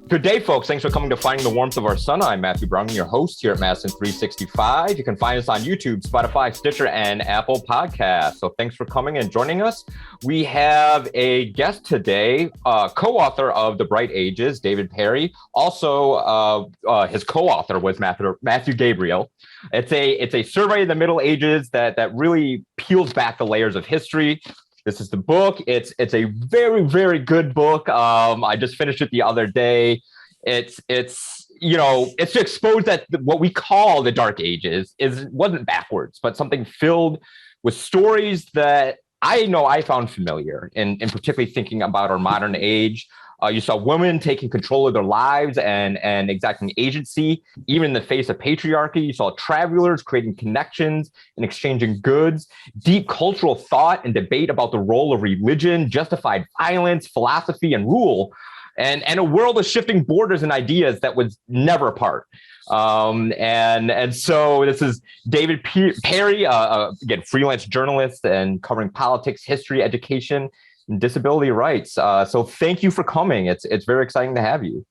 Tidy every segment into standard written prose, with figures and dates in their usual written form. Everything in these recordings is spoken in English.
Good day, folks. Thanks for coming to Finding the Warmth of Our Sun. I'm Matthew Brown, your host here at Madison 365. You can find us on YouTube, Spotify, Stitcher, and Apple Podcasts. So thanks for coming and joining us. We have a guest today, co-author of The Bright Ages, David Perry. Also, his co-author was Matthew Gabriel. It's a survey of the Middle Ages that really peels back the layers of history. This is the book. It's a very, very good book. I just finished it the other day. It's to expose that what we call the Dark Ages wasn't backwards, but something filled with stories that I know I found familiar, and particularly thinking about our modern age. You saw women taking control of their lives and exacting agency, even in the face of patriarchy. You saw travelers creating connections and exchanging goods, deep cultural thought and debate about the role of religion, justified violence, philosophy, and rule, and a world of shifting borders and ideas that was never apart. And so this is David Perry, again, freelance journalist and covering politics, history, education, and disability rights. So thank you for coming. It's very exciting to have you.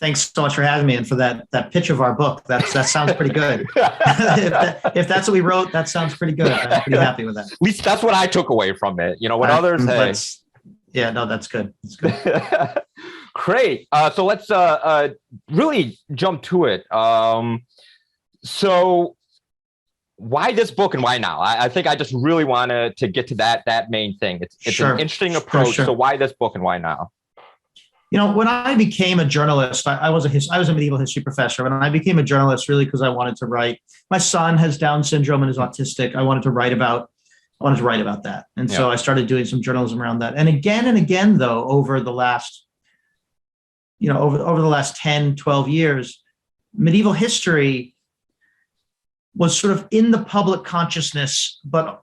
Thanks so much for having me and for that pitch of our book. That sounds pretty good. if that's what we wrote, that sounds pretty good. I'm pretty happy with that. At least that's what I took away from it. What others say. Yeah, no, that's good. That's good. Great. So let's really jump to it. So why this book and why now? I think I just really wanted to get to that main thing. It's sure. An interesting approach. Sure. So why this book and why now? When I became a journalist, I was a medieval history professor. When I became a journalist, really because I wanted to write. My son has Down syndrome and is autistic. I wanted to write about that, and so I started doing some journalism around that. And again, though, over the last 10, 12 years, medieval history was sort of in the public consciousness, but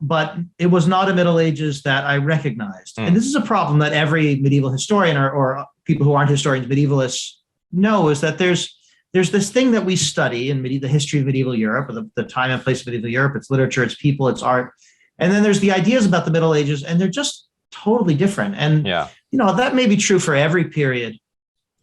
it was not a Middle Ages that I recognized. And this is a problem that every medieval historian or people who aren't historians, medievalists, know, is that there's this thing that we study in the history of medieval Europe, or the time and place of medieval Europe. It's literature, it's people, it's art. And then there's the ideas about the Middle Ages, and they're just totally different. And, that may be true for every period,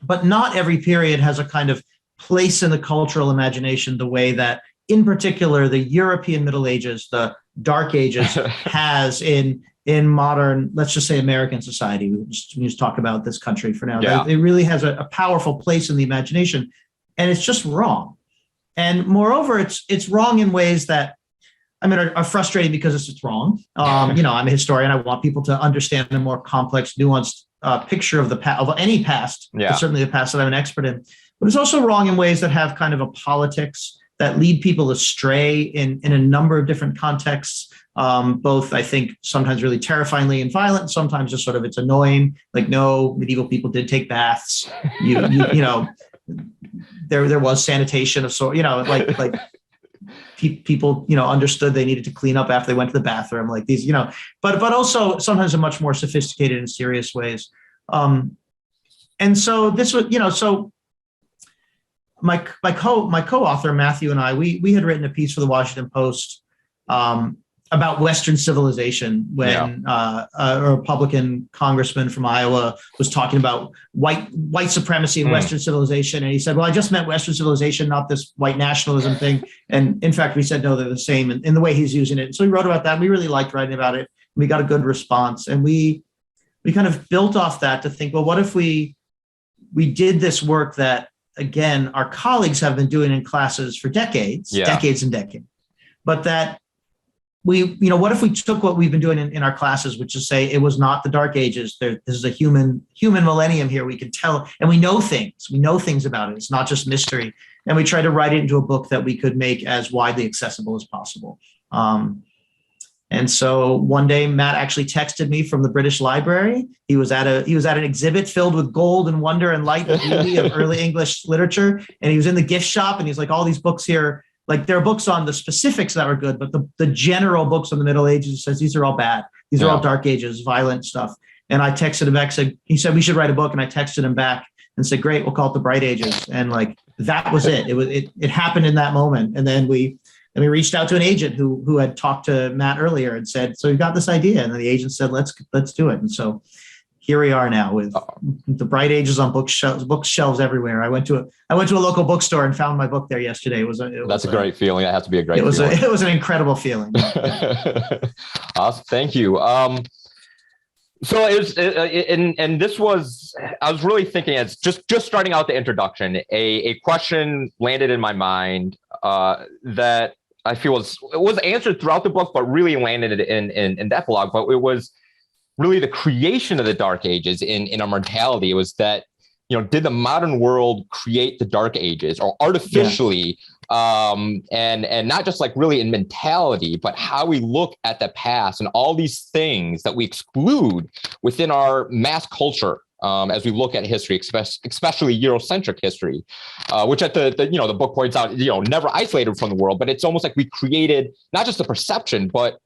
but not every period has a kind of place in the cultural imagination the way that, in particular, the European Middle Ages, the Dark Ages, has in modern, let's just say, American society. We just talk about this country for now. Yeah. It really has a powerful place in the imagination, and it's just wrong. And moreover, it's wrong in ways that, are frustrating because it's just wrong. I'm a historian. I want people to understand a more complex, nuanced picture of of any past, but certainly the past that I'm an expert in. But it's also wrong in ways that have kind of a politics that lead people astray in a number of different contexts, both, I think, sometimes really terrifyingly and violent, sometimes just sort of it's annoying, like, no, medieval people did take baths. There was sanitation of sort, like people, understood they needed to clean up after they went to the bathroom, like these, but also sometimes in much more sophisticated and serious ways. And so this was, so my co-author, Matthew, and I, we had written a piece for the Washington Post about Western civilization when a Republican congressman from Iowa was talking about white supremacy and Western civilization. And he said, well, I just meant Western civilization, not this white nationalism thing. And in fact, we said, no, they're the same in the way he's using it. And so we wrote about that. We really liked writing about it. We got a good response. And we kind of built off that to think, well, what if we did this work that, again, our colleagues have been doing in classes for decades and decades, but that what if we took what we've been doing in our classes, which is say it was not the Dark Ages. This is a human millennium here. We can tell, and we know things about it. It's not just mystery. And we try to write it into a book that we could make as widely accessible as possible. And so one day, Matt actually texted me from the British Library. He was at an exhibit filled with gold and wonder and light and beauty of early English literature. And he was in the gift shop, and he's like, all these books here, like there are books on the specifics that were good, but the general books on the Middle Ages, he says, these are all bad. These are all Dark Ages, violent stuff. And I texted him back, he said, we should write a book. And I texted him back and said, great, we'll call it The Bright Ages. And like, that was it. It happened in that moment. And then we reached out to an agent who had talked to Matt earlier and said, so we've got this idea. And then the agent said, let's do it. And so here we are now with the Bright Ages on bookshelves everywhere. I went to a local bookstore and found my book there yesterday. That's a great feeling. That has to be a great feeling. It was an incredible feeling. Awesome. Thank you. So it was, and this was, I was really thinking as just starting out the introduction, a question landed in my mind that I feel was answered throughout the book, but really landed in the epilogue. But it was really the creation of the Dark Ages in our mortality. It was that, did the modern world create the Dark Ages or artificially? And not just like really in mentality, but how we look at the past and all these things that we exclude within our mass culture as we look at history, especially Eurocentric history, which at the book points out, never isolated from the world, but it's almost like we created not just the perception, but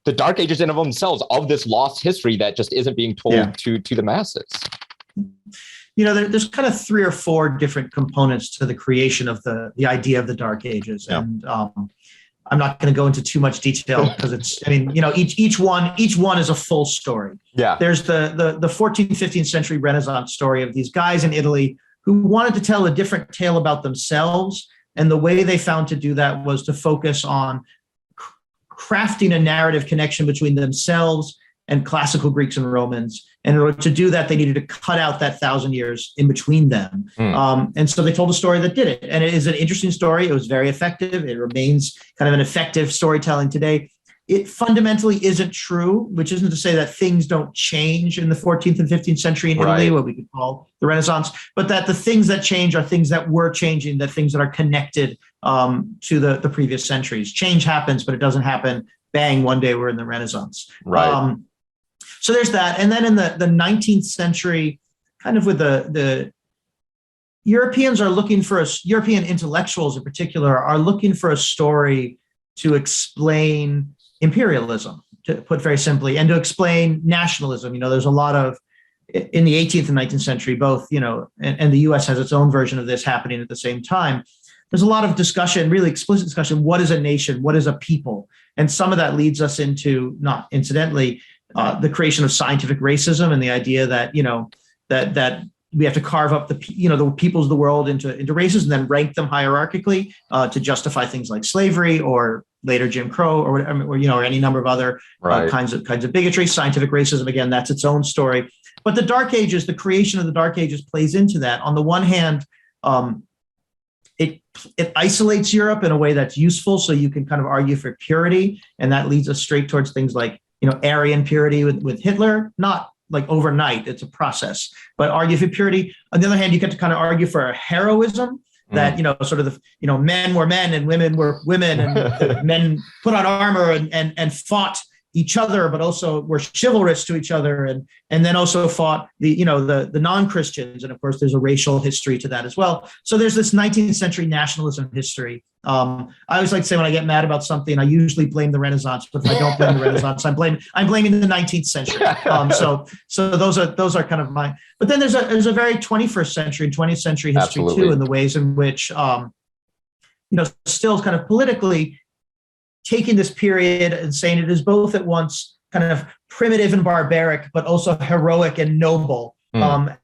the Dark Ages in of themselves of this lost history that just isn't being told to the masses. There's kind of 3 or 4 different components to the creation of the idea of the Dark Ages. Yeah. And I'm not going to go into too much detail because each one is a full story. Yeah. There's the 14th, 15th century Renaissance story of these guys in Italy who wanted to tell a different tale about themselves. And the way they found to do that was to focus on crafting a narrative connection between themselves and classical Greeks and Romans. And in order to do that, they needed to cut out that 1,000 years in between them. And so they told a story that did it. And it is an interesting story. It was very effective. It remains kind of an effective storytelling today. It fundamentally isn't true, which isn't to say that things don't change in the 14th and 15th century in Italy, what we could call the Renaissance, but that the things that change are things that were changing, that things that are connected to the previous centuries. Change happens, but it doesn't happen, bang, one day we're in the Renaissance. Right. So there's that. And then in the 19th century, kind of with the Europeans are looking for European intellectuals in particular are looking for a story to explain imperialism, to put very simply, and to explain nationalism. There's a lot of, in the 18th and 19th century, both, and the US has its own version of this happening at the same time. There's a lot of discussion, really explicit discussion. What is a nation? What is a people? And some of that leads us into, not incidentally, the creation of scientific racism and the idea that, that we have to carve up the peoples of the world into races and then rank them hierarchically to justify things like slavery or later Jim Crow or whatever, or any number of other kinds of bigotry. Scientific racism, again, that's its own story. But the Dark Ages, the creation of the Dark Ages plays into that. On the one hand, it isolates Europe in a way that's useful, so you can kind of argue for purity, and that leads us straight towards things like Aryan purity with Hitler, not like overnight, it's a process, but argue for purity. On the other hand, you get to kind of argue for a heroism that, sort of men were men and women were women, and men put on armor and fought each other, but also were chivalrous to each other, and then also fought the non-Christians. And of course, there's a racial history to that as well. So there's this 19th century nationalism history. I always like to say when I get mad about something, I usually blame the Renaissance, but if I don't blame the Renaissance, I'm blaming the 19th century. So those are kind of mine. But then there's a very 21st century and 20th century history Absolutely. Too, in the ways in which, still kind of politically taking this period and saying it is both at once kind of primitive and barbaric, but also heroic and noble,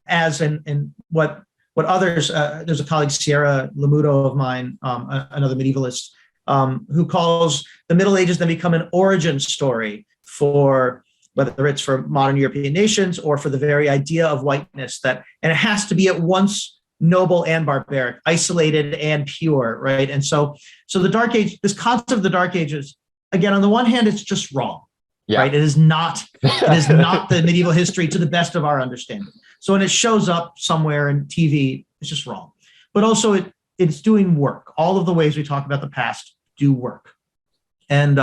as in what others, there's a colleague, Sierra Lamuto of mine, another medievalist, who calls the Middle Ages then become an origin story for whether it's for modern European nations or for the very idea of whiteness, and it has to be at once noble and barbaric, isolated and pure, right? And so the Dark Age, this concept of the Dark Ages, again, on the one hand, it's just wrong, right? It is not the medieval history to the best of our understanding. So when it shows up somewhere in TV, it's just wrong. But also it's doing work. All of the ways we talk about the past do work. And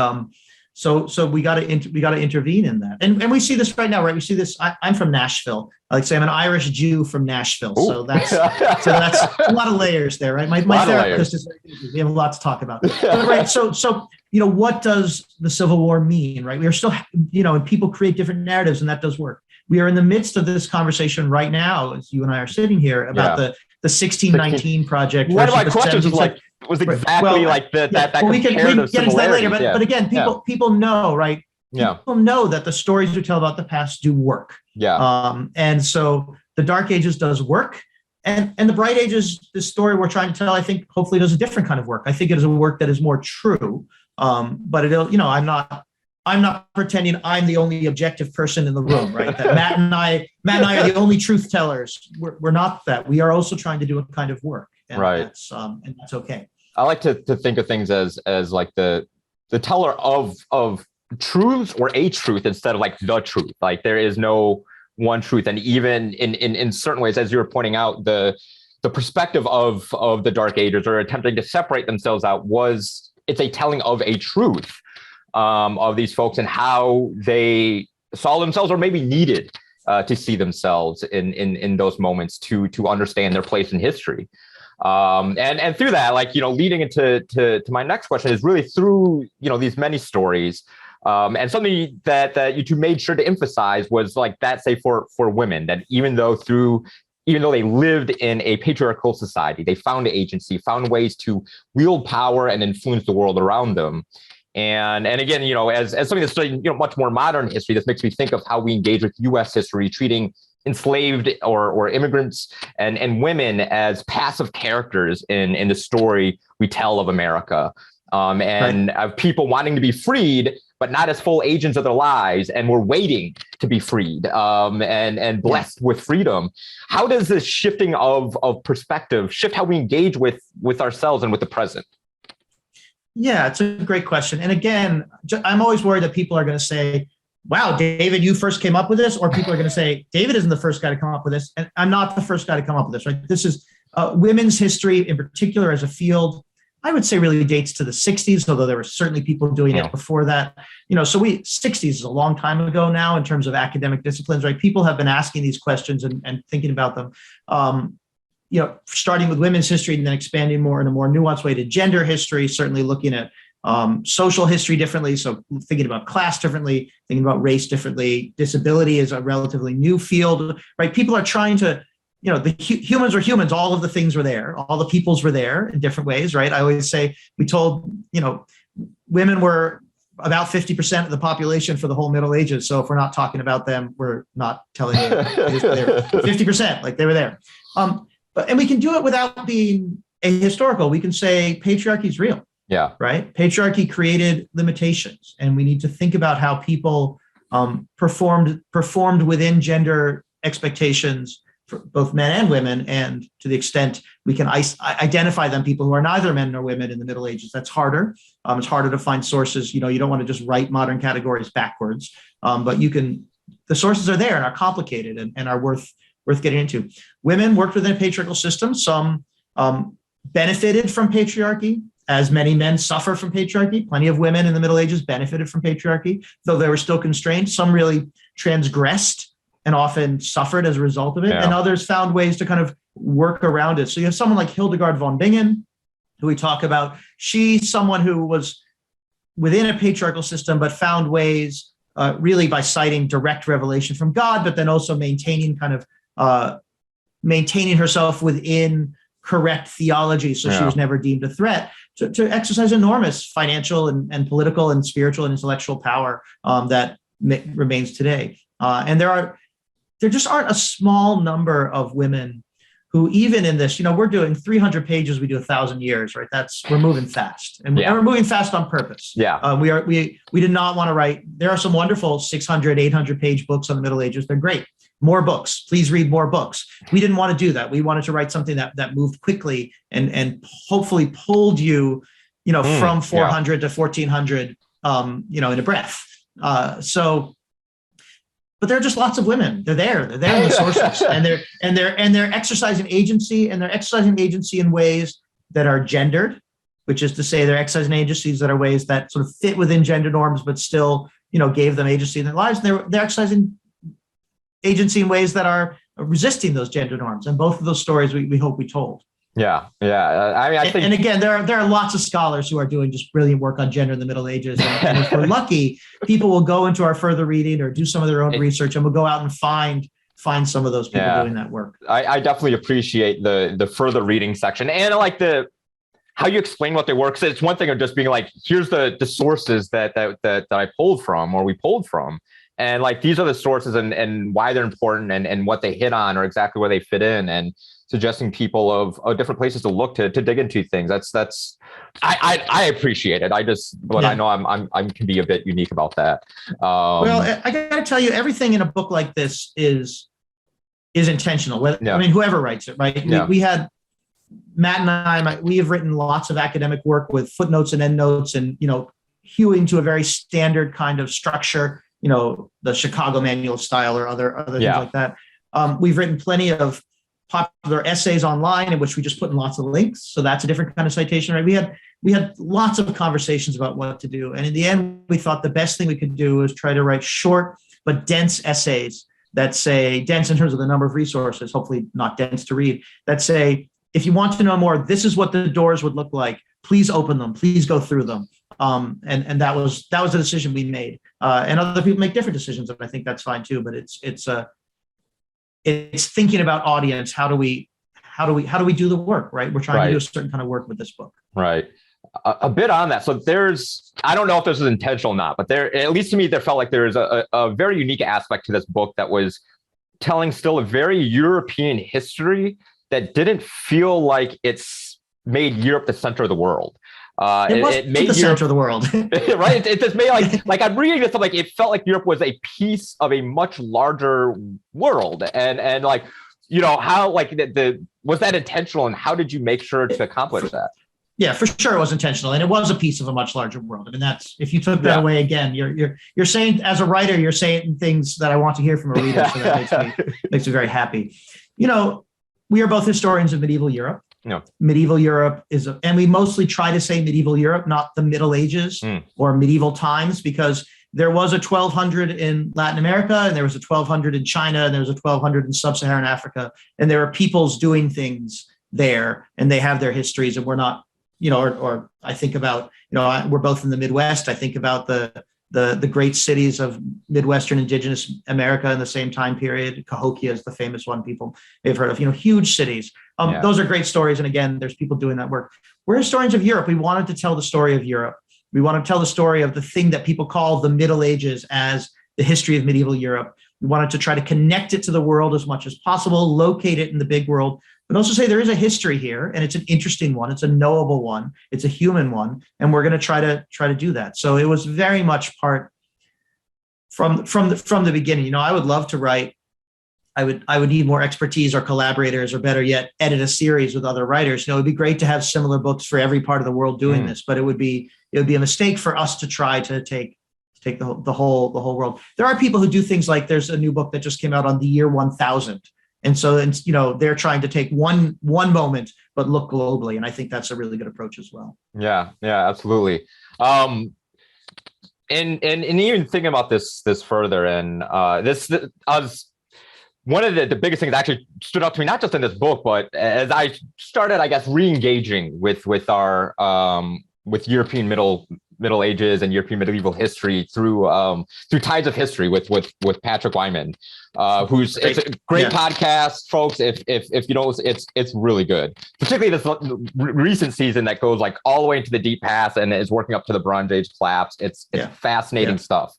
so we got to intervene in that. And we see this right now, right? We see this. I'm from Nashville. Like say I'm an Irish Jew from Nashville. Ooh. So that's a lot of layers there, right? My therapist is very busy. We have a lot to talk about. But, right. So what does the Civil War mean, right? We are still, and people create different narratives, and that does work. We are in the midst of this conversation right now, as you and I are sitting here, about the 1619 project. One of my questions was exactly that we can get into that later, but again, people know, right? People know that the stories we tell about the past do work. Yeah. And so the Dark Ages does work. And the Bright Ages, the story we're trying to tell, I think hopefully does a different kind of work. I think it is a work that is more true. But it'll, I'm not pretending I'm the only objective person in the room, right? That Matt and I are the only truth tellers. We're not that. We are also trying to do a kind of work, and right. That's okay. I like to think of things as like the teller of truths, or a truth, instead of like the truth. Like there is no one truth, and even in certain ways, as you were pointing out, the perspective of the Dark Ages, or attempting to separate themselves out, it's a telling of a truth of these folks and how they saw themselves, or maybe needed to see themselves in those moments to understand their place in history. And through that, like, leading into my next question is really through, these many stories. And something that you two made sure to emphasize was like that, say for women, that even though they lived in a patriarchal society, they found agency, found ways to wield power and influence the world around them. And again, as something that's studying, much more modern history, this makes me think of how we engage with U.S. history, treating enslaved or immigrants and women as passive characters in the story we tell of America, and of people wanting to be freed, but not as full agents of their lives, and we're waiting to be freed and blessed with freedom. How does this shifting of perspective shift how we engage with ourselves and with the present? Yeah, it's a great question. And again, I'm always worried that people are going to say, wow, David, you first came up with this, or people are going to say, David isn't the first guy to come up with this. And I'm not the first guy to come up with this, right? This is women's history in particular as a field. I would say really dates to the 60s, although there were certainly people doing it before that. So 60s is a long time ago now in terms of academic disciplines, right? People have been asking these questions and thinking about them, starting with women's history and then expanding more in a more nuanced way to gender history, certainly looking at social history differently. So thinking about class differently, thinking about race differently. Disability is a relatively new field, right? People are trying to, the humans were humans. All of the things were there. All the peoples were there in different ways, right? I always say we told, women were about 50% of the population for the whole Middle Ages. So if we're not talking about them, we're not telling you they're 50%, like they were there. And we can do it without being ahistorical. We can say patriarchy is real. Yeah. Right. Patriarchy created limitations, and we need to think about how people performed within gender expectations for both men and women. And to the extent we can identify them, people who are neither men nor women in the Middle Ages, that's harder. It's harder to find sources. You don't want to just write modern categories backwards, but the sources are there and are complicated and are worth getting into. Women worked within a patriarchal system. Some benefited from patriarchy, as many men suffer from patriarchy. Plenty of women in the Middle Ages benefited from patriarchy, though they were still constrained. Some really transgressed and often suffered as a result of it. Yeah. And others found ways to kind of work around it. So you have someone like Hildegard von Bingen, who we talk about. She's someone who was within a patriarchal system, but found ways really by citing direct revelation from God, but then also maintaining herself within correct theology. So she was never deemed a threat to exercise enormous financial and political and spiritual and intellectual power that remains today. And there just aren't a small number of women who, even in this, we're doing 300 pages, we do 1,000 years, right? We're moving fast, and we're moving fast on purpose. Yeah. We did not want to write. There are some wonderful 600, 800 page books on the Middle Ages. They're great. More books, please read more books. We didn't want to do that. We wanted to write something that moved quickly and hopefully pulled you, from 400 to 1400, in a breath. But there are just lots of women. They're there in the sources, and they're exercising agency, and they're exercising agency in ways that are gendered, which is to say they're exercising agencies that are ways that sort of fit within gender norms, but still, gave them agency in their lives. They're exercising agency in ways that are resisting those gender norms. And both of those stories we hope we told. Yeah. I think, and again, there are lots of scholars who are doing just brilliant work on gender in the Middle Ages. And if we're lucky, people will go into our further reading or do some of their own research, and we'll go out and find some of those people doing that work. I definitely appreciate the further reading section, and I like how you explain what they were. Because it's one thing of just being like, here's the sources that I pulled from, or we pulled from. And like these are the sources and why they're important and what they hit on or exactly where they fit in, and suggesting people of different places to look to dig into things. I appreciate it. But I know I can be a bit unique about that. Well, I got to tell you, everything in a book like this is intentional. I mean, whoever writes it, right? We had Matt and we have written lots of academic work with footnotes and endnotes, and hewing to a very standard kind of structure. The Chicago Manual style or other things like that. We've written plenty of popular essays online in which we just put in lots of links. So that's a different kind of citation, right? We had lots of conversations about what to do. And in the end, we thought the best thing we could do was try to write short but dense essays that say, dense in terms of the number of resources, hopefully not dense to read, that say, if you want to know more, this is what the doors would look like. Please open them. Please go through them. And that was the decision we made. And other people make different decisions, and I think that's fine too. But it's thinking about audience. How do we do the work, right? We're trying to do a certain kind of work with this book. Right. A bit on that. So I don't know if this was intentional or not, but at least to me, there felt like there was a very unique aspect to this book that was telling still a very European history that didn't feel like it's made Europe the center of the world. It made the center of the world, right? It just made like I'm reading this, like it felt like Europe was a piece of a much larger world, and like how like was that intentional, and how did you make sure to accomplish that? Yeah, for sure it was intentional, and it was a piece of a much larger world. I mean, that's if you took that away again, you're saying as a writer, you're saying things that I want to hear from a reader, so that makes me very happy. We are both historians of medieval Europe. No. Medieval Europe and we mostly try to say medieval Europe, not the Middle Ages or medieval times, because there was a 1200 in Latin America, and there was a 1200 in China, and there was a 1200 in sub-Saharan Africa, and there are peoples doing things there, and they have their histories, and we're not, or I think about, we're both in the Midwest. I think about the great cities of Midwestern indigenous America in the same time period. Cahokia is the famous one people may have heard of, huge cities. Those are great stories. And again, there's people doing that work. We're historians of Europe. We wanted to tell the story of Europe. We want to tell the story of the thing that people call the Middle Ages as the history of medieval Europe. We wanted to try to connect it to the world as much as possible, locate it in the big world, but also say there is a history here, and it's an interesting one. It's a knowable one. It's a human one, and we're going to try to do that. So it was very much part from the beginning. I would love to write. I would need more expertise or collaborators, or better yet, edit a series with other writers. It'd be great to have similar books for every part of the world doing this, but it would be a mistake for us to try to take the whole world. There are people who do things like there's a new book that just came out on the year 1000. And so, they're trying to take one moment, but look globally. And I think that's a really good approach as well. Yeah, absolutely. And even thinking about this further, and I was one of the biggest things that actually stood out to me, not just in this book, but as I started, I guess, re-engaging with our with European Middle Ages and European medieval history through Tides of History with Patrick Wyman, it's a great podcast, folks. If it's really good, particularly this recent season that goes like all the way into the deep past and is working up to the Bronze Age collapse. It's fascinating stuff.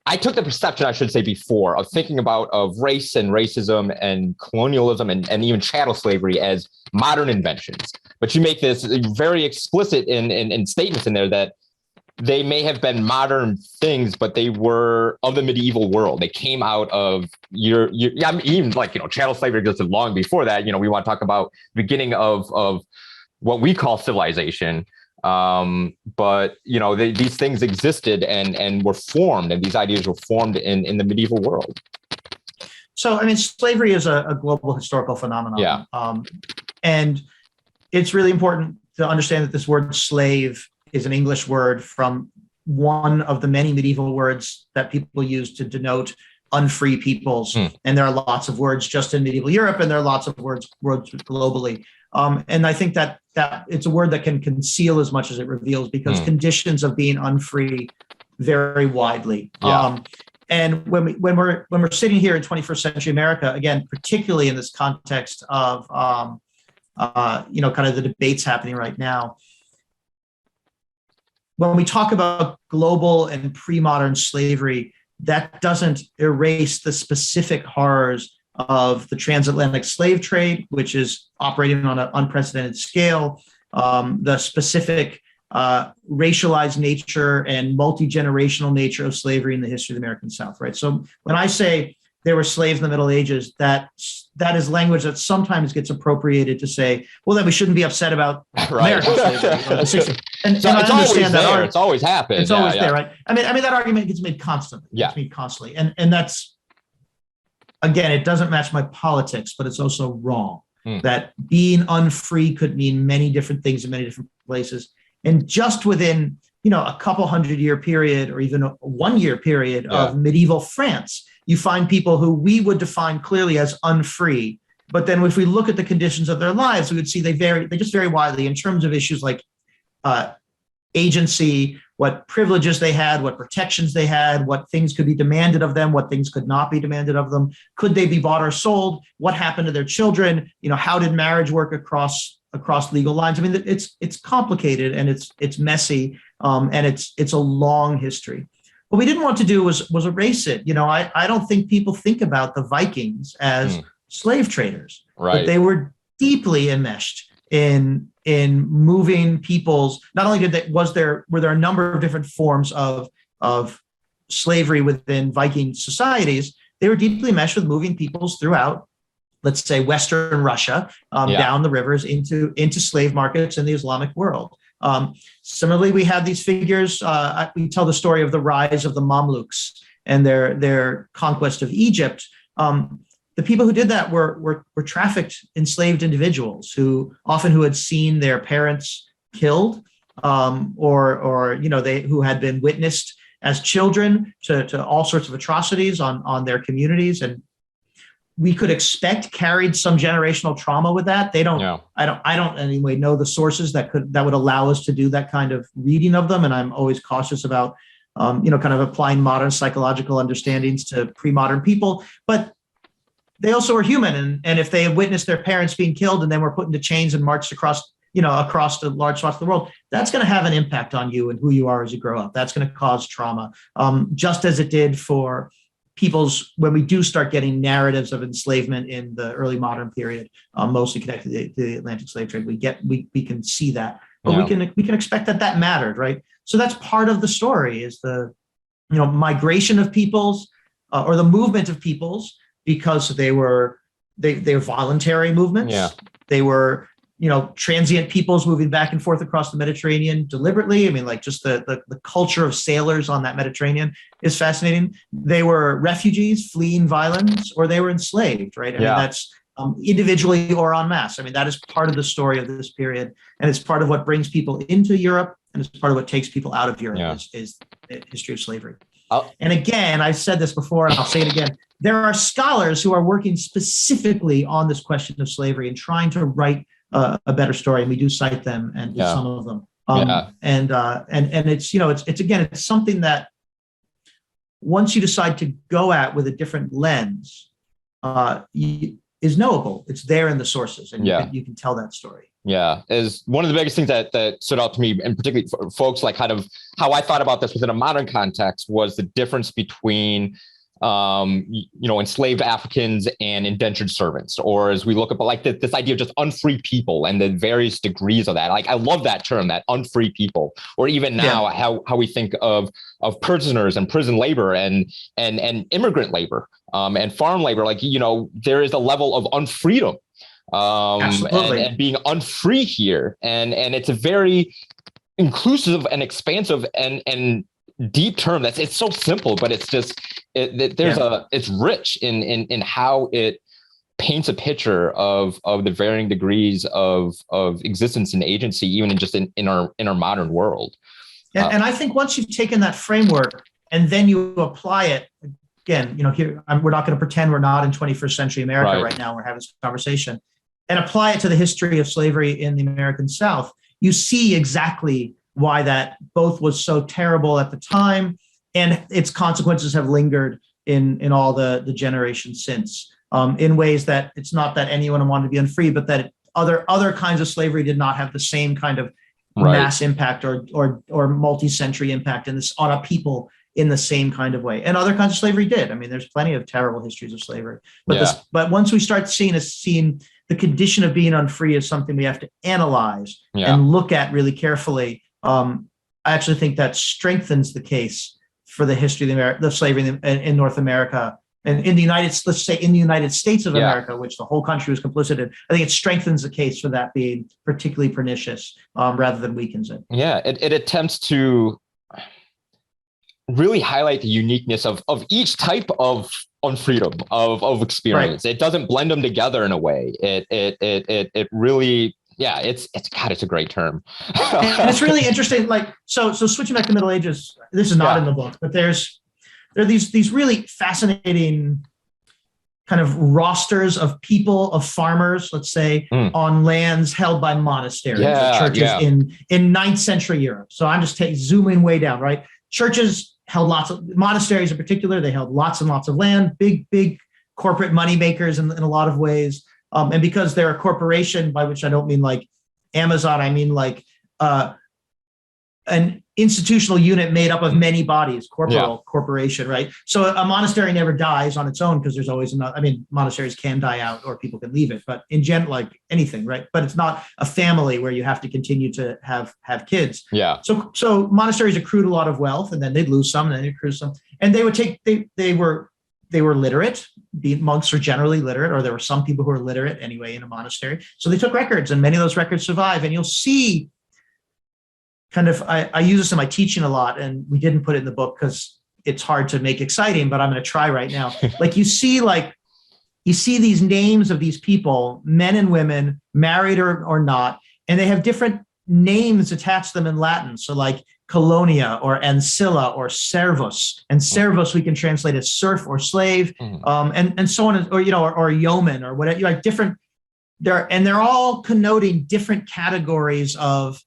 I took the perception, I should say, before of thinking of race and racism and colonialism and even chattel slavery as modern inventions. But you make this very explicit in statements in there that they may have been modern things, but they were of the medieval world. They came out of even like, chattel slavery existed long before that. We want to talk about the beginning of what we call civilization. But these things existed and were formed, and these ideas were formed in the medieval world. So, I mean, slavery is a global historical phenomenon. Yeah. And it's really important to understand that this word slave is an English word from one of the many medieval words that people use to denote unfree peoples. And there are lots of words just in medieval Europe, and there are lots of words globally. And I think that it's a word that can conceal as much as it reveals, because conditions of being unfree vary widely. Yeah. And when we're sitting here in 21st century America, again, particularly in this context of kind of the debates happening right now, when we talk about global and pre-modern slavery, that doesn't erase the specific horrors of the transatlantic slave trade, which is operating on an unprecedented scale, the specific racialized nature and multi-generational nature of slavery in the history of the American South, right? So when I say there were slaves in the Middle Ages, that is language that sometimes gets appropriated to say, well, then we shouldn't be upset about American slavery. And so I understand that it's always happened. It's always there, right? I mean that argument gets made constantly. Yeah. Gets made constantly, and that's, again, it doesn't match my politics, but it's also wrong. That being unfree could mean many different things in many different places, and just within a couple 100-year period or even a 1-year period of medieval France, you find people who we would define clearly as unfree. But then if we look at the conditions of their lives, we would see they just vary widely in terms of issues like agency, what privileges they had, what protections they had, what things could be demanded of them, what things could not be demanded of them. Could they be bought or sold? What happened to their children? How did marriage work across legal lines? I mean, it's complicated and it's messy, and it's a long history. What we didn't want to do was erase it. I don't think people think about the Vikings as slave traders, right? But they were deeply enmeshed in moving peoples. Not only were there a number of different forms of slavery within Viking societies, they were deeply enmeshed with moving peoples throughout, let's say, Western Russia, down the rivers into slave markets in the Islamic world. Similarly, we have these figures. We tell the story of the rise of the Mamluks and their conquest of Egypt. The people who did that were trafficked, enslaved individuals who had seen their parents killed, or who had been witnessed as children to all sorts of atrocities on their communities, and we could expect carried some generational trauma with that. They don't. Yeah. I don't anyway know the sources that would allow us to do that kind of reading of them, and I'm always cautious about kind of applying modern psychological understandings to pre-modern people, but they also are human, and if they have witnessed their parents being killed and then were put into chains and marched across the large swaths of the world, that's going to have an impact on you and who you are as you grow up. That's going to cause trauma, just as it did for people's, when we do start getting narratives of enslavement in the early modern period, mostly connected to the Atlantic slave trade. We can see that, but we can expect that mattered, right? So that's part of the story, is the migration of peoples, or the movement of peoples, because they were voluntary movements. Yeah. They were transient peoples moving back and forth across the Mediterranean deliberately. I mean, like, just the culture of sailors on that Mediterranean is fascinating. They were refugees fleeing violence, or they were enslaved, right? I mean, that's individually or en masse. I mean, that is part of the story of this period, and it's part of what brings people into Europe, and it's part of what takes people out of Europe. Is the history of slavery. And again, I've said this before, and I'll say it again. There are scholars who are working specifically on this question of slavery and trying to write a better story, and we do cite them and some of them. And it's something that once you decide to go at with a different lens, is knowable. It's there in the sources, and you can tell that story. Yeah, is one of the biggest things that stood out to me, and particularly for folks, like kind of how I thought about this within a modern context, was the difference between enslaved Africans and indentured servants, or as we look at like this idea of just unfree people and the various degrees of that. Like, I love that term, that unfree people, or even now how we think of prisoners and prison labor and immigrant labor, and farm labor. Like, there is a level of unfreedom, and being unfree here. And it's a very inclusive and expansive and deep term. It's so simple, but it's just, it's rich in how it paints a picture of the varying degrees of existence and agency, even in our modern world. And I think once you've taken that framework and then you apply it, again, here, we're not going to pretend we're not in 21st century America right now. We're having this conversation, and apply it to the history of slavery in the American South. You see exactly why that both was so terrible at the time, and its consequences have lingered in all the generations since, in ways that it's not that anyone wanted to be unfree, but that other kinds of slavery did not have the same kind of mass impact or multi-century impact in this on a people in the same kind of way. And other kinds of slavery did. I mean, there's plenty of terrible histories of slavery. But once we start seeing the condition of being unfree as something we have to analyze and look at really carefully, I actually think that strengthens the case for the history of the slavery in North America and in the let's say in the United States of America, which the whole country was complicit in. I think it strengthens the case for that being particularly pernicious rather than weakens it. Yeah, it attempts to really highlight the uniqueness of each type of unfreedom of experience. Right. It doesn't blend them together in a way. It really, it's a great term. And it's really interesting. Like, so switching back to Middle Ages, this is not in the book, but there are these really fascinating kind of rosters of people, of farmers, let's say, on lands held by monasteries or churches in 9th century Europe. So I'm just zooming way down, right? Churches held monasteries in particular, they held lots and lots of land, big corporate money makers in a lot of ways. And because they're a corporation, by which I don't mean like Amazon, I mean like an institutional unit made up of many bodies, corporation, right? So a monastery never dies on its own because there's always enough. I mean, monasteries can die out or people can leave it, but in general, like anything, right? But it's not a family where you have to continue to have kids. Yeah. So monasteries accrued a lot of wealth, and then they'd lose some, and then they'd accrue some, and they would they were literate. Monks are generally literate, or there were some people who were literate anyway in a monastery. So they took records, and many of those records survive, and you'll see. Kind of, I use this in my teaching a lot, and we didn't put it in the book because it's hard to make exciting, but I'm going to try right now. Like you see these names of these people, men and women, married or not, and they have different names attached to them in Latin. So like Colonia or Ancilla or Servus, and Servus we can translate as serf or slave, and so on, or yeoman or whatever. Like different, they're all connoting different categories of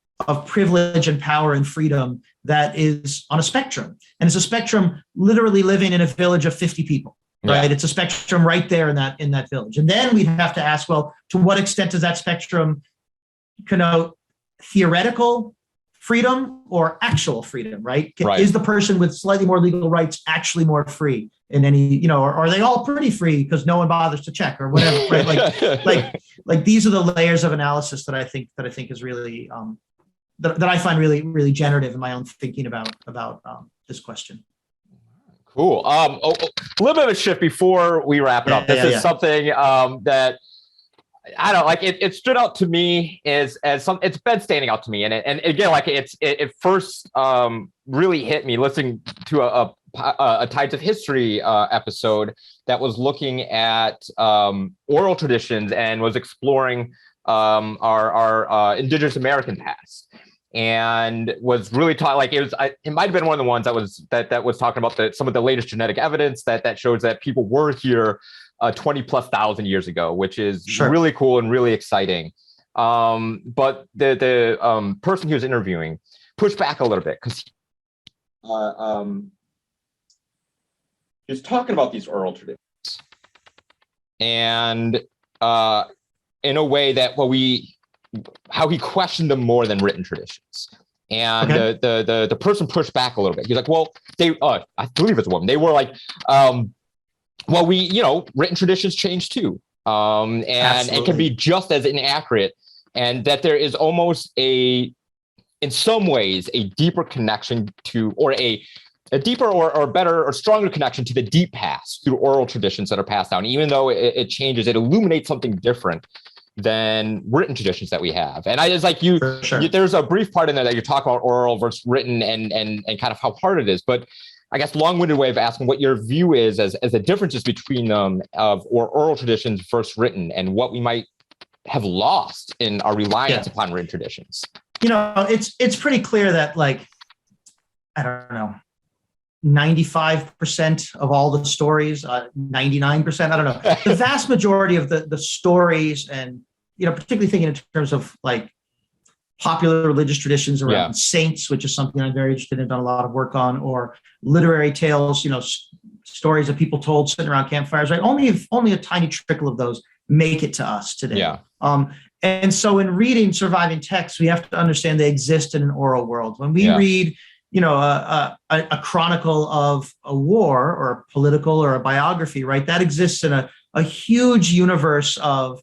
privilege and power and freedom that is on a spectrum. And it's a spectrum literally living in a village of 50 people, right? It's a spectrum right there in that village. And then we'd have to ask, well, to what extent does that spectrum connote theoretical freedom or actual freedom, right? Is the person with slightly more legal rights actually more free in any, or are they all pretty free because no one bothers to check or whatever, right? Like these are the layers of analysis that I think is really, that I find really, really generative in my own thinking about this question. Cool. A little bit of a shift before we wrap it up. This is something that I don't like. It stood out to me as some. It's been standing out to me, and again, like it first really hit me listening to a Tides of History episode that was looking at oral traditions and was exploring our Indigenous American past. And was really taught like it might have been one of the ones that was talking about some of the latest genetic evidence that shows that people were here 20,000+ years ago, which is really cool and really exciting. But the person he was interviewing pushed back a little bit because he was talking about these oral traditions and in a way that how he questioned them more than written traditions. And the person pushed back a little bit. He's like, well, I believe it's a woman. They were like, written traditions change too. And can be just as inaccurate. And that there is almost in some ways, a deeper connection to, or a deeper or better or stronger connection to the deep past through oral traditions that are passed down. Even though it changes, it illuminates something different than written traditions that we have. And I just like you there's a brief part in there that you're talking about oral versus written and kind of how hard it is. But I guess long-winded way of asking what your view is as the differences between them or oral traditions versus written and what we might have lost in our reliance upon written traditions. It's pretty clear that like, I don't know, 95% of all the stories, 99%, I don't know. The vast majority of the stories and, particularly thinking in terms of like popular religious traditions around saints, which is something I'm very interested in, done a lot of work on, or literary tales, stories that people told sitting around campfires, right? Only a tiny trickle of those make it to us today. Yeah. And so in reading surviving texts, we have to understand they exist in an oral world. When we read, a chronicle of a war or a political or a biography, right? That exists in a huge universe of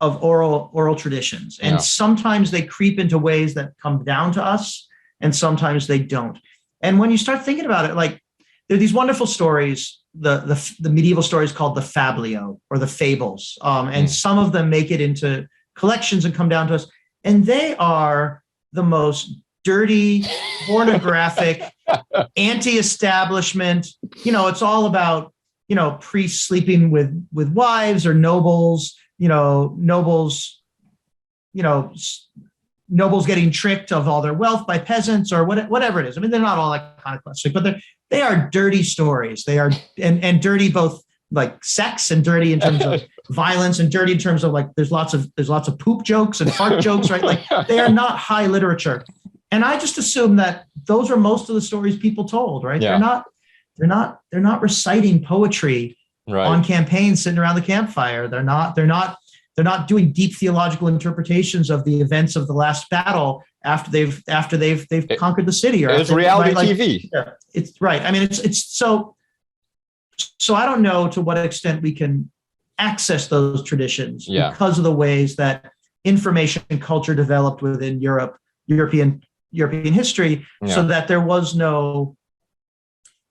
oral traditions. And sometimes they creep into ways that come down to us, and sometimes they don't. And when you start thinking about it, like there are these wonderful stories, the medieval stories called the Fablio or the fables. And some of them make it into collections and come down to us. And they are the most dirty, pornographic, anti-establishment. It's all about, priests sleeping with wives, or nobles, nobles getting tricked of all their wealth by peasants, or whatever it is. I mean, they're not all iconoclastic, but they are dirty stories. They are, and dirty both like sex, and dirty in terms of violence, and dirty in terms of like there's lots of poop jokes and fart jokes, right? Like they are not high literature. And I just assume that those are most of the stories people told, right? Yeah. They're not reciting poetry on campaigns sitting around the campfire. They're not doing deep theological interpretations of the events of the last battle after they've conquered the city. Or it's reality TV. Yeah, it's right. I mean, it's so I don't know to what extent we can access those traditions because of the ways that information and culture developed within European history, so that there was no.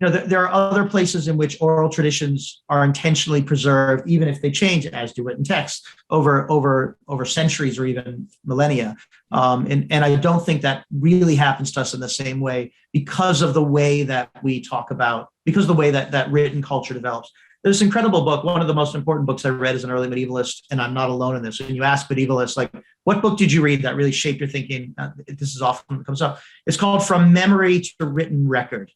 There are other places in which oral traditions are intentionally preserved, even if they change, as do written texts, over centuries or even millennia. And I don't think that really happens to us in the same way because of the way that we talk about, because of the way that written culture develops. There's this incredible book. One of the most important books I read as an early medievalist, and I'm not alone in this. When you ask medievalists, like, what book did you read that really shaped your thinking? This is often what comes up. It's called From Memory to Written Record.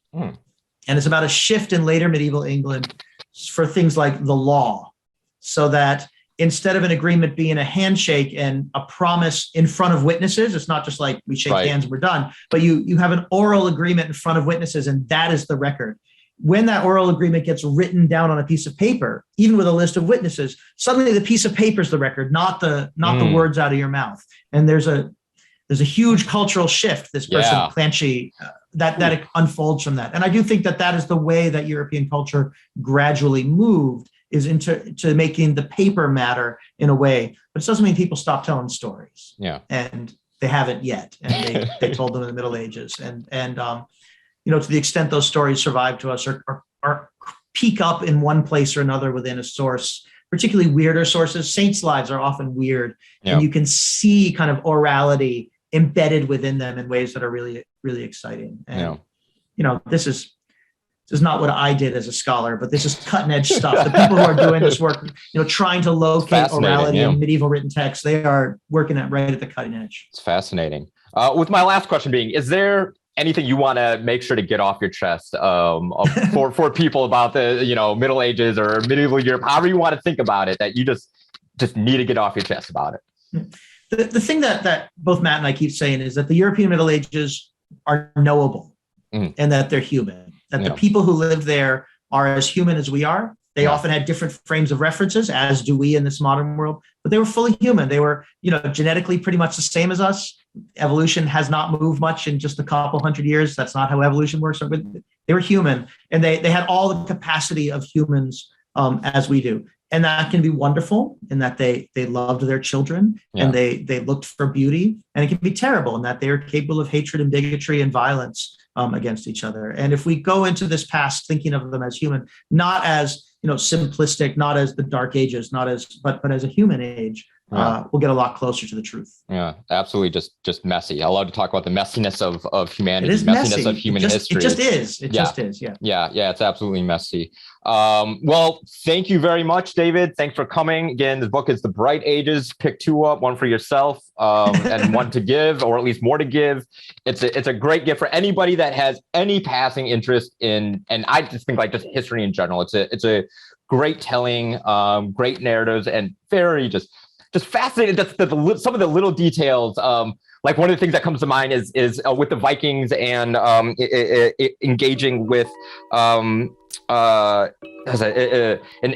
And it's about a shift in later medieval England for things like the law, so that instead of an agreement being a handshake and a promise in front of witnesses, it's not just like we shake hands and we're done, but you have an oral agreement in front of witnesses, and that is the record. When that oral agreement gets written down on a piece of paper, even with a list of witnesses, suddenly the piece of paper is the record, not the words out of your mouth. And there's a huge cultural shift. This person, Clancy, that it unfolds from that. And I do think that is the way that European culture gradually moved, is into making the paper matter in a way. But it doesn't mean people stop telling stories. Yeah. And they haven't yet. And they told them in the Middle Ages. And to the extent those stories survive to us or peak up in one place or another within a source, particularly weirder sources. Saints' lives are often weird. And you can see kind of orality embedded within them in ways that are really, really exciting. And, this is not what I did as a scholar, but this is cutting edge stuff. The people who are doing this work, trying to locate orality in medieval written texts, they are working right at the cutting edge. It's fascinating. With my last question being, is there anything you want to make sure to get off your chest for people about the Middle Ages or medieval Europe, however you want to think about it, that you just need to get off your chest about it? The thing that both Matt and I keep saying is that the European Middle Ages are knowable and that they're human, that the people who lived there are as human as we are. They often had different frames of references, as do we in this modern world, but they were fully human. They were, genetically pretty much the same as us. Evolution has not moved much in just a couple hundred years. That's not how evolution works. They were human, and they had all the capacity of humans as we do. And that can be wonderful in that they loved their children and they looked for beauty. And it can be terrible in that they are capable of hatred and bigotry and violence against each other. And if we go into this past thinking of them as human, not as simplistic, not as the Dark Ages, but as a human age, we'll get a lot closer to the truth. Yeah, absolutely. Just messy. I love to talk about the messiness of humanity, it is messiness messy. of human history. It just is. It just is. Yeah. Yeah. It's absolutely messy. Well, thank you very much, David. Thanks for coming. Again, this book is The Bright Ages. Pick two up, one for yourself and one to give, or at least more to give. It's a great gift for anybody that has any passing interest in, and I just think just history in general. It's a great telling, great narratives, and very just fascinating. Some of the little details like one of the things that comes to mind is with the Vikings and engaging with an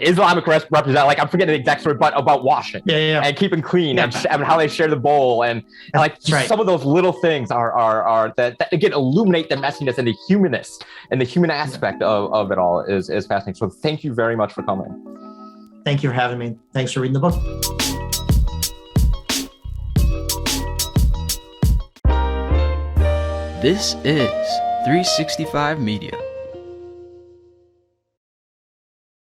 Islamic representative, like I'm forgetting the exact story, but about washing and keeping clean and how they share the bowl and like some of those little things are that again illuminate the messiness and the humanness and the human aspect of it all is fascinating. So thank you very much for coming. Thank you for having me. Thanks for reading the book. This is 365 Media.